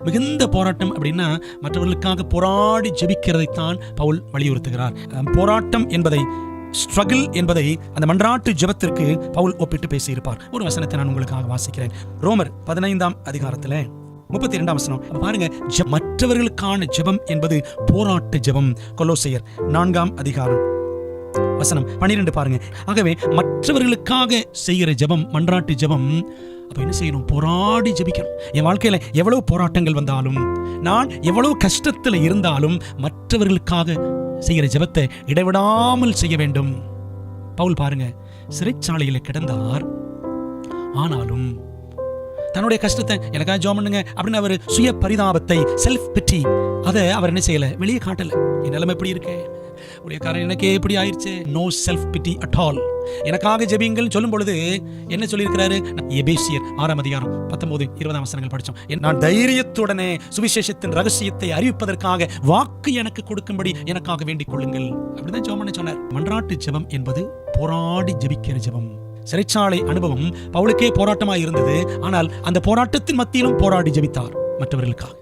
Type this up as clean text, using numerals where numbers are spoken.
மிகுந்த போராட்டம் அப்படின்னா மற்றவர்களுக்காக போராடி ஜெபிக்கிறதைத்தான் பவுல் வலியுறுத்துகிறார். போராட்டம் என்பதை, ஸ்ட்ரகிள் என்பதை அந்த மன்றாட்டு ஜெபத்திற்கு பவுல் ஒப்பிட்டு பேசியிருப்பார். ஒரு வசனத்தை நான் உங்களுக்காக வாசிக்கிறேன். ரோமர் 15ஆம் அதிகாரத்தில் 32ஆம் வசனம் பாருங்க. மற்றவர்களுக்கான ஜெபம் என்பது போராட்ட ஜெபம். கொலோசையர் 4ஆம் அதிகாரம் வசனம் 12 பாருங்க. ஆகவே மற்றவர்களுக்காக செய்கிற ஜெபம், மன்றாட்டு ஜெபம். அப்ப என்ன செய்யணும்? போராடி ஜெபிக்கணும். என் வாழ்க்கையில எவ்வளவு போராட்டங்கள் வந்தாலும், நான் எவ்வளவு கஷ்டத்தில் இருந்தாலும் மற்றவர்களுக்காக செய்கிற ஜெபத்தை இடைவிடாமல் செய்ய வேண்டும். பவுல் பாருங்க, சிறைச்சாலையில் கிடந்தார். ஆனாலும் தன்னுடைய கஷ்டத்தை எனக்காக ஜெபம் பண்ணுங்க அப்படின்னு அவர் சுய பரிதாபத்தை, செல்ஃப் பிட்டி, அதை அவர் என்ன செய்யல, வெளியே காட்டல. என் நிலைமை எப்படி இருக்கு, ஊழியக்காரன் எனக்கே எப்படி ஆயிடுச்சு, no self pity at all. எனக்காக ஜெபிங்கள் சொல்லும் பொழுது என்ன சொல்லியிருக்கிறாரு? எபேசியர் 6ஆம் அதிகாரம் 19-20 வசனங்கள் படிச்சோம். நான் தைரியத்துடனே சுவிசேஷத்தின் ரகசியத்தை அறிவிப்பதற்காக வாக்கு எனக்கு கொடுக்கும்படி எனக்காக வேண்டிக் கொள்ளுங்கள் அப்படிதான் ஜெபம் பண்ண சொன்னார். மன்றாட்டு ஜெபம் என்பது போராடி ஜெபிக்கிற ஜெபம். சிறைச்சாலை அனுபவம் பவுலுக்கே போராட்டமாக இருந்தது. ஆனால் அந்த போராட்டத்தின் மத்தியிலும் போராடி ஜெபித்தார் மற்றவர்களுக்காக.